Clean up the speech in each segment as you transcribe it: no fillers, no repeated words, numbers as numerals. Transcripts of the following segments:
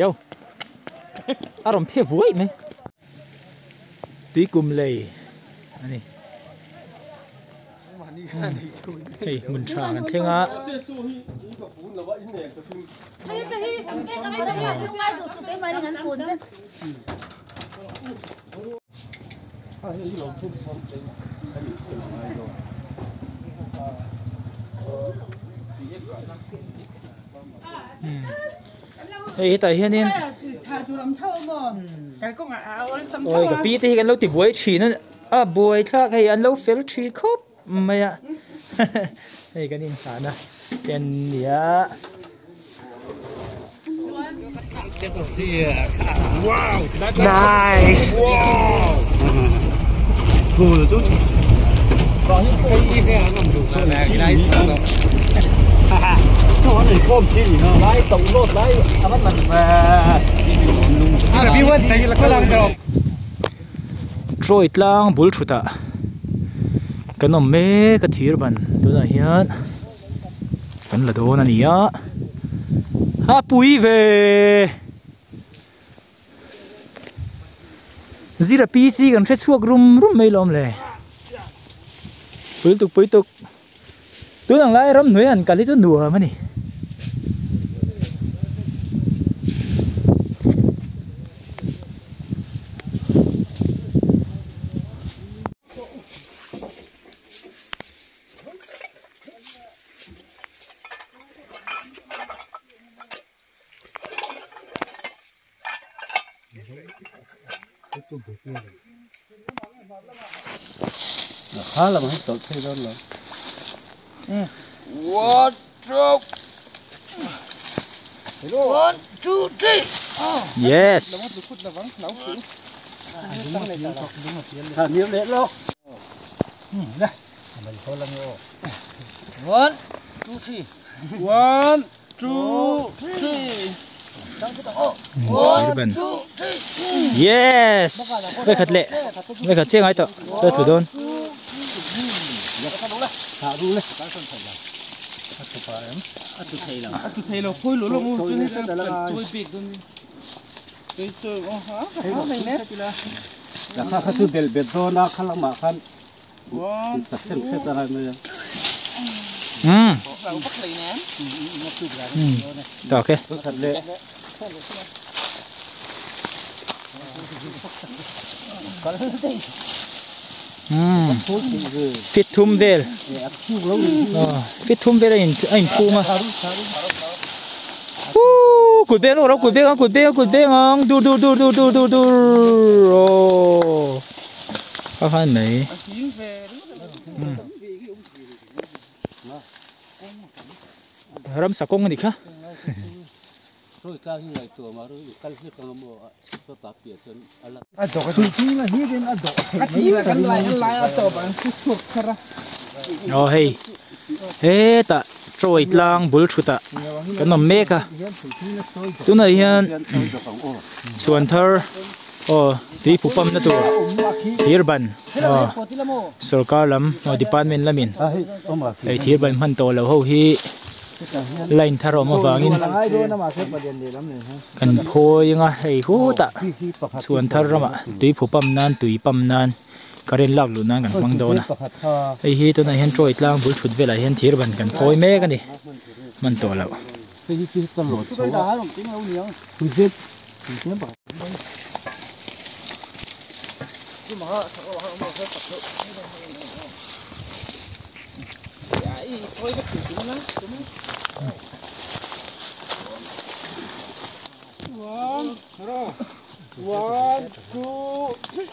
yo arom phe vui me tí cùm lầy này hey mình trảกันเท่งอ่ะเฮ้ยแต่เฮียนี่โอ้ยกับปีที่กันเราติดบวยฉีนั่นบวยถ้าใครอันเราเฟลฉีครบไม่อะเฮ้ยกันนี่สารนะเป็นเนี้ยว้าว nice ว้าวกูจุดก่อนที่ไปแพ้น้ำดูดแรงได้ฮ่าฮ่าตัวนี้โคมที่เนาะไล่ตกโลดไล่ทำมันพี่ว่าแต่ละก็ลังเดียวโจยตลางบุลชุดะกันนมเมกทีร์บันตัวนั้นเฮียกันละโดนนี่อ่ะฮะปุยเวซีระปีซีกันใช้ช่วงรุมไม่ล้มเลยปุยตุกตัวนั้นไล่รำหน่วยอันกันที่จะหนัวมันนี่ฮะแล้วมันตกที่นั่นเหรอOne, two, three. Yes. Thằng nhiễm lệ lô. Đây. One, two, three. One, two, three. One, two, three. Yes. Vậy thật lệ. Vậy thật chiếc ai tọ. Tôi thử đôn. Thả ru lên. Thầy là phôi lúa lông cho nên là tôi bị tôi chơi hả này nè là khá thứ bền bền thôi na khá lắm mà khăn thật chân hết ra này ok thật lệ fit thum vel fit thum vel anh phu mà cột bê rồi cột bê ngon du có phải mấy râm sạc công gì khác rồi ta như này tuổi mà rồi căn hết con mua cho ta biệt chân ăn đổ cái gì là hiếp lên ăn đổ cái gì là căn lại tổ bạn suốt ra rồi hey hey ta trôi lang bul chuta cái nằm mê cả tu này hiện xuân thơ tí phụ phẩm nó tu thiệt bẩn sở cả lắm department lắm mình cái thiệt bẩn hắn to là hậu hi lain tharo ma wangin kan phoi nga hei hu ta chuan thar rama tui phupam nan tui pam nan karen lak lu nan kan mang do na ei hi to na hian troi tlang bul thut vela hian thir ban kan phoi me ka ni man to lo One, two, three.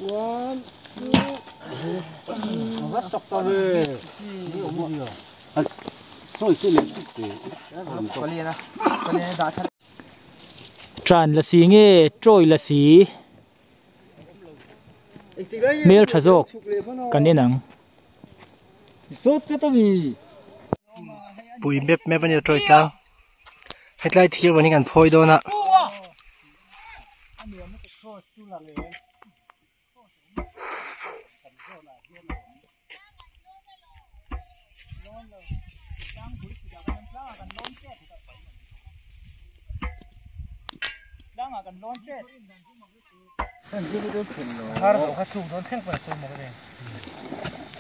One, two. Vắt chọc to về. Sôi cái lên. Tràn là xí nghe, trôi là xí. Mel thà dọc, cần nên nắng. Sốt cái tao vì. Bùi bếp mẹ bao nhiêu trôi cao. Hết lại thiêu vào những ngàn phôi đó nè.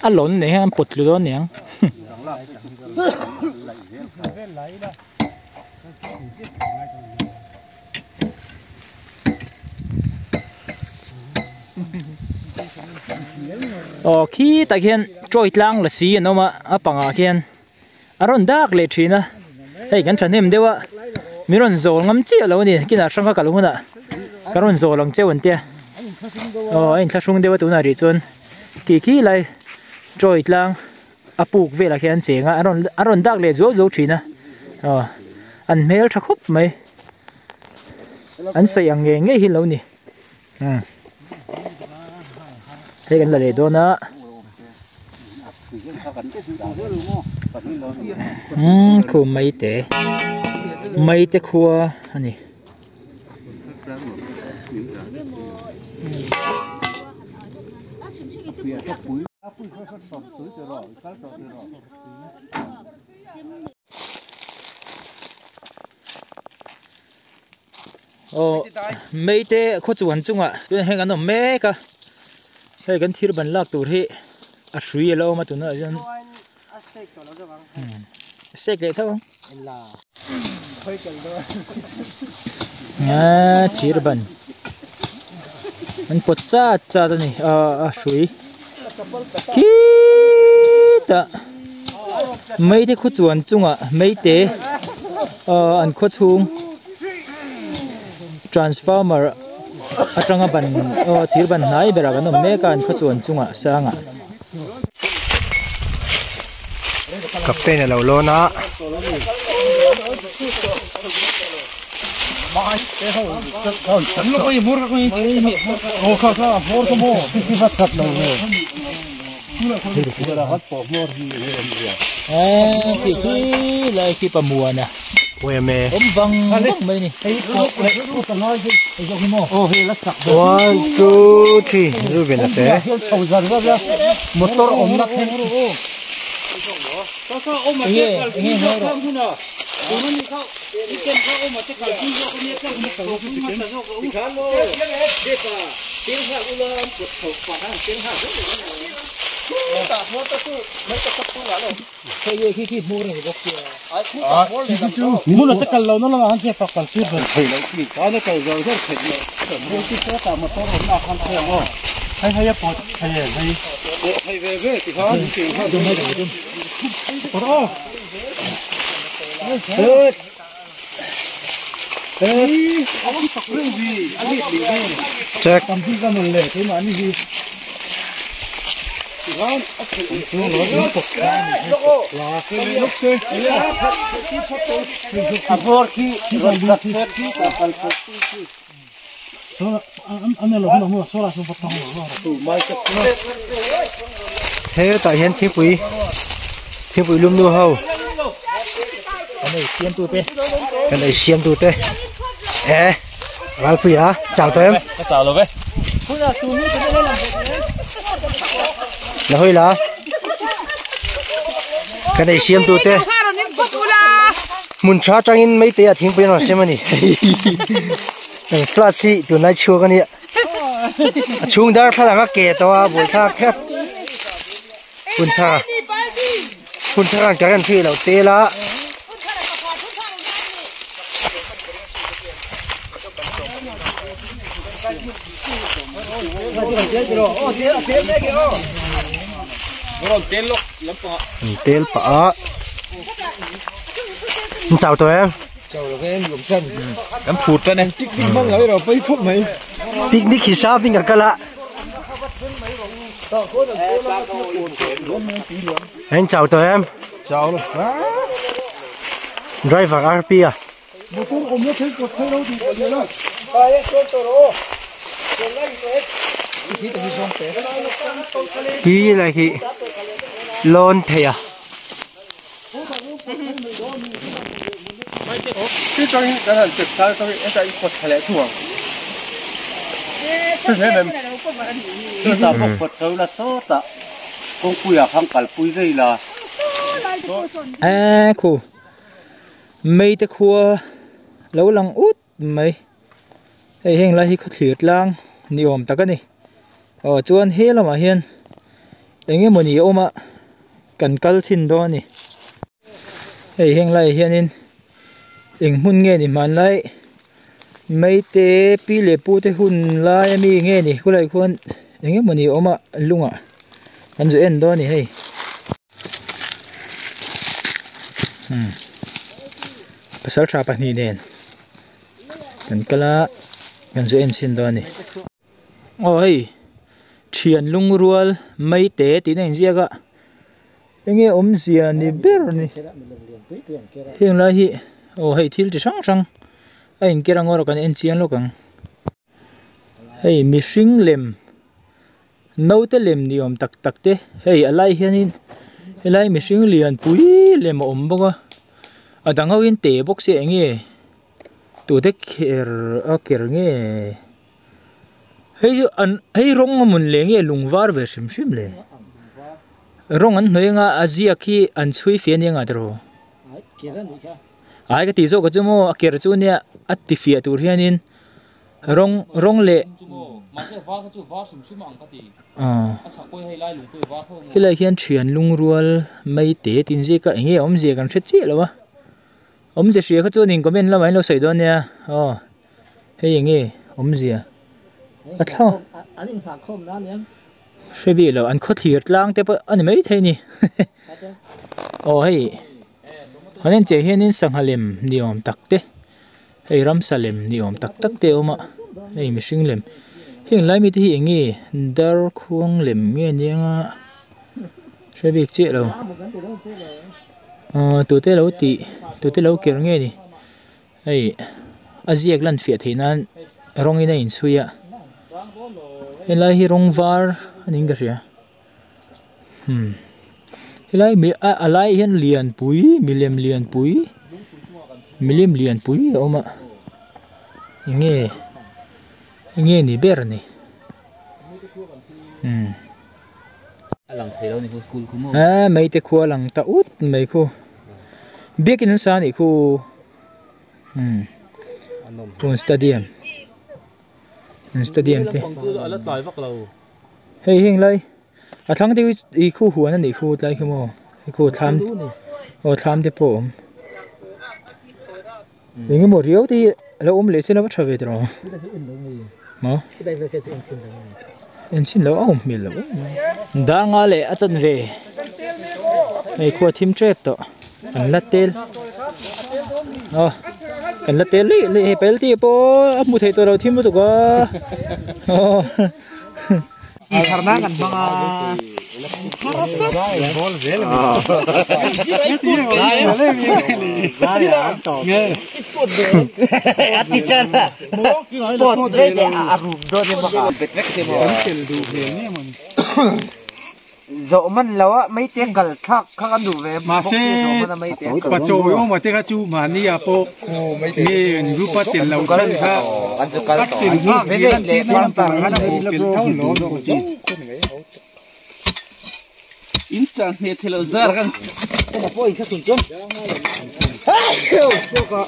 อันหล่นเนี่ยอันปวดล้วนเนี่ยโอขี้ตะเคียนโจยล้างละสีน้องมาอ่ะปังอาเคียนอารมณ์ดักเลยทีนะไอ้กันฉันเห็นเดียวว่ามีรอนโซลงำเจี๊ยแล้วนี่กินอะไรช่างก็กะลุงน่ะการรอนโซลงเจี๊ยวันเดียไอ้ข้าช่วงเดียวตัวน่าดีจนขี้เลยโจยล้างอ่ะปลูกเวลาเคียนเสียงอ่ะอารมณ์ดักเลยโจทีนะอันเมลชักคุบไหมอันเสียงเงี้ยหินแล้วนี่เฮ้ยกันเลยโดนนะคู่ไม่เตะคัวอันนี้โอ้ไม่เตะคู่จวนจุงอ่ะด้วยให้กันหน่อแม่ก็ให้กันที่บันลากตัวที่อาศัยเรามาตัวนั้นจนเสกเลยเท่าที่บันมันปวดจ้าตัวนี้อาศัยคิดไม่ได้คู่จวนจุงอ่ะไม่เตะอันคู่จุงtransformer atang ban tirban nai beraga no mekan khuchuan chunga sanga kapten lo lona ki lai ki pamuana Weme. Bang mấy nè. One, two, three. Rồi bên đó thế. Motor ôm nát thế. Muốn là tất cả lâu nó là anh sẽ phát triển suốt rồi thầy lại bị cái nó cái rồi rất thầy rồi cái số cả một số hôm nào không thầy không hay bớt thầy về thì khó thì khó đúng đó check làm gì ra mình để thế mà anh gì thế tại hiện thiên bụi lum nu hầu cái này xiêm tu pe cái này xiêm tu tê vào phi hả chào tụi em chào rồi vậy là hơi là cái này xiêm tu tê muốn trả trang in mấy tê thiên bụi nó xem anh này flashy tụi này chưa cái này chung dar phải là cái tao buổi thà khép buồn thà cái anh phi là tê là tên bả chào tụi em em phụt ra này picnic khi sao picnic cả lạ anh chào tụi em chào driver RP à khi là khi lon thầy à cái cái là trực sai cái cột thẻ lẻ chuồng thế nên chúng ta một cột sâu là số ta con cùi à không cần cùi đây là khu mấy cái khu lâu lăng út mấy hei heng lai hi kha thlir tlang ni om tak ani chuan he lama hian enge moni oma kan kal thin do ani hei heng lai hianin eng hmun nge ni man lai mei te pi le pu te hun lai mi nge ni kulai khuan enge moni oma lunga kan zu en do ni hei pasal tha pa ni nen kan kala kan zu en sin do ni hei thian lung rual mei te ti nei ziaga enge om zia ni ber ni heng lai hi hei thil chi sang sang a in kerang or kan en chiang lo kang hei mihring lem no te lem ni om tak tak te hei alai hianin helai mihring lian pui lem om boka adangau in te bok se enge tu te ker nge hei rong mun le nge lungwar ve sim sim le rong an hnoinga azia khi an chui fian yang adro ai ka ti zo ka chumo ker chu nia atti fia tur hianin rong le khilai hian thian lung rual mai te tin je ka enge om je kan thre che lawa om je hria kha chu ning comment la mai lo sei do nia hei enge om zia a thlo anin fa khom na ne hrebi lo an kho thir tlang te pa ani mai thei ni hei hanen che hianin sanghalem niom takte hei ramsalem niom tak tak te oma hei mihring lem heng lai mi te hi engi dar khuang lem nge nianga hrebi che lo tu te lo ker nge ni hei aziak lan fia theinan rong ina in chuya helai hi rong var aning ka ria helai mi alai hian lian pui milem lian pui oma nge ni ber ni alang thelo ni ko school kumo mai te khu alang ta ut mai khu bekin sa ni khu stadium te ala tlai vak lo hei heng lai a thlang te I khu huan ani khu tlai khmo I khu tham te po enge mo riau te lo le se na ba thave tro mo en chin lo au mil lo da nga le a chan ve ei khu thim trep to an la tel an la tel le he pel ti po mu thei to lo thim to ga karena kan mga bol vel ati chana spot de arum do de maka betrek de mo zo man lawa mai te gal thak kha du ve ma se pa cho yo ma te ka chu ma ni ya po ni ru pa tin lau chan kha an zo kal to ve le first time han pil thau lo no ji in chan ne thelo zar kan ta po in kha sun chom ka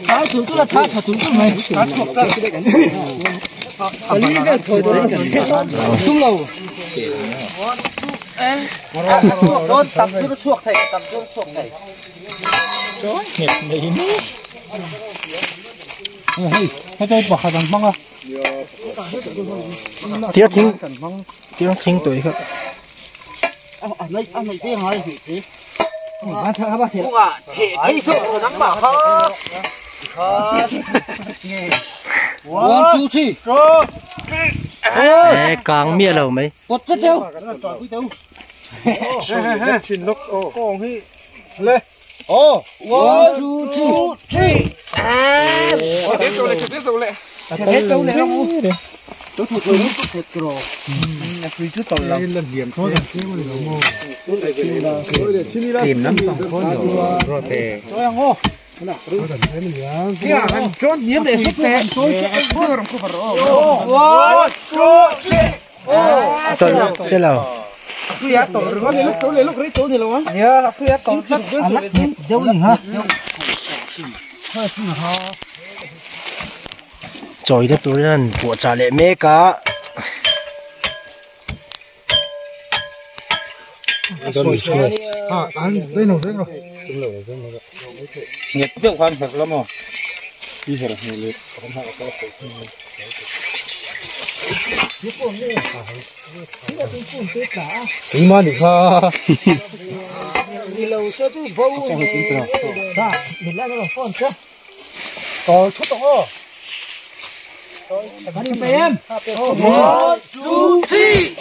phá thủ là phá thủ này phá thuộc ra lý cái thôi đó tung lầu đó tập nó chuộc thầy tập nó chuộc thầy đó nghiệp này hay đây bỏ hàng băng à tiếc thính tuổi không anh này cái hỏi gì anh thằng bác sĩ thể số nắng bảo không one two three càng mía lầu mấy bật rất tiêu xin lúc con hi lên one two three tiếp tục lại tôi thuộc rồi tôi thuộc rồi phi chút tàu là lần điểm thôi tìm nắm phòng khối rồi tè tôi ăn ô kia anh trốn nhiễm để xúc tè tôi làm không phải rồi tôi chơi lầu suya tổ rồi nó lúc tối lúc đấy tối thì lâu á nhớ suya tổ rất lắc đâu nhỉ ha trời đất tối lên của trả lệ mê cả ăn đây nào nhiệt tiêu khoan thật lắm rồi đi rồi nhiệt không hay có sự đi mà đi ha đi lâu sơ chứ vô ta mình lại nó phun chứ có chút đó anh đi về em một two three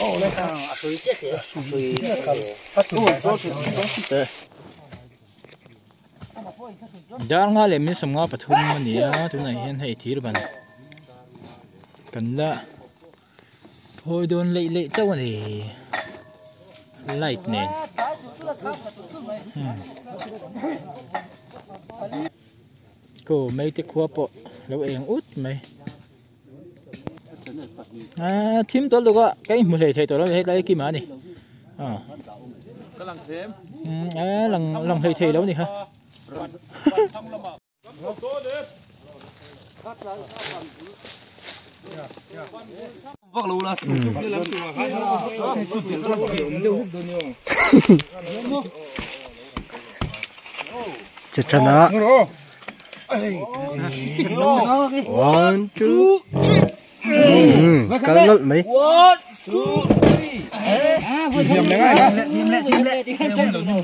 đang ngã lên mình sắm ngã bắt thun mà nè tụi này hiện hay thí rồi bạn cần là thôi đồn lệ lệ cháu này light nè cô mấy cái khoa bộ lâu em út mày thím tôi được á cái một hệ thầy tôi nói lấy kim mà nè lần thầy thầy đâu nè ha vác lù là chết chân á one two three cắn lợn mấy one two three tiêm lại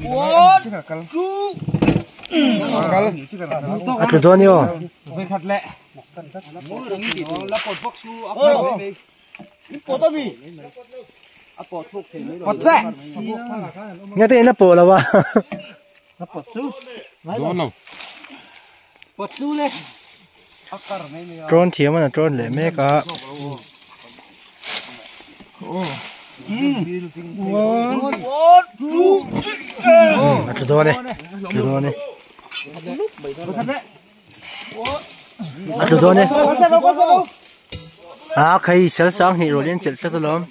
one two à tụi tôi nhiều phải khát lẹ nghe tên là bộ là ba drone thiếu mà là drone lệ mẹ cả tụi tôi này tụi tôi này khay sẵn sàng thì rồi lên chợ cho tôi làm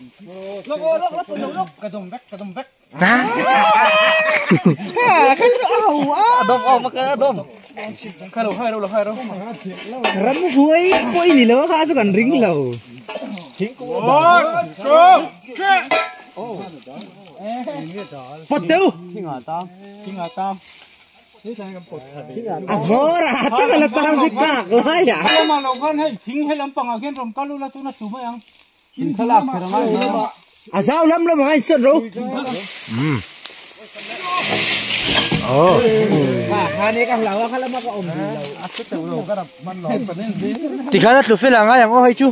rắn ruồi quay gì nữa khá sao còn rính lầu Phật tiêu ra tức là tao sẽ cạc lại à mà nó vẫn hay thính hay lắm bằng ở trên trong cá lu là tôi nó chủ mấy ông thằng lạc thì nó sao lắm mà anh sợ rồi này càng lão khá lắm mà ông thì khá là lụt phê là ngay em có hay chú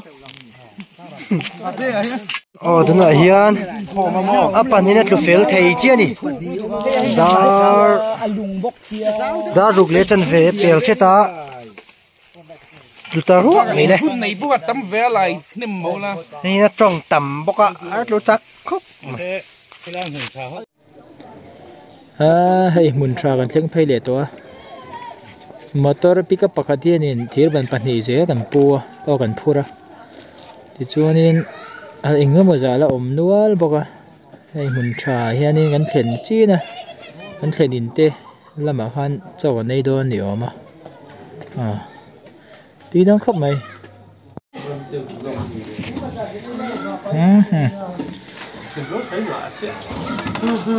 thế này hiền apa này là lụt phê thầy chưa nè đã rụt lấy chân về bèo chết ta lụt ta ruộng này này này bố tắm vé lại niệm mẫu là này nó trồng tầm bốc ạ lụt ta khóc hay mun traกันเทงไพเลยตัวมอเตอร์ปิกอัพปกตินี่ที่บันปันนี่เสียกันปัวเอากันพูระที่ช่วงนี้อิงก็มาจากละอมนัวบอกว่าให้มุนชาเฮียนี่กันเข็นจีนะกันเข็นดินเตะแล้วมาพันเจ้ากันในโดนเดี๋ยวมาตีน้องขับไหม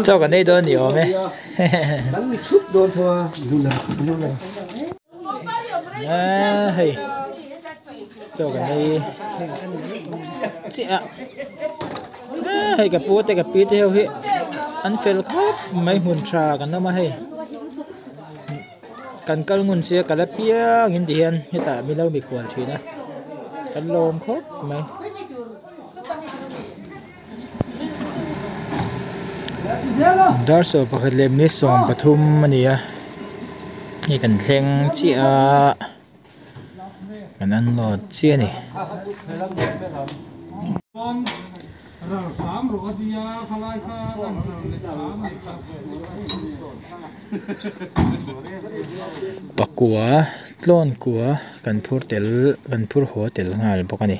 เจ้ากันได้โดนเดี๋ยวไหมđánh chút đồn thôi lúc nàyเฮ้ยเจ้ากันได้เสียให้กับปูแต่กับปีเที่ยวเฮ้ยอันเฟลครับไม่หุ่นชากันนะมาให้กันกัลงุนเสียกันละเปียงินเดียนให้ตามีเล่ามีขวดทีนะกันลมครับไหมดาร์สปะคัดเล่มนี้ส่งปทุมมันเนี่ยนี่กันเทงเจียกันนั่นโหลดเจียนี่ปักกัวล้นกัวกันพูดเตลกันพูดหัวเตลงานปกติ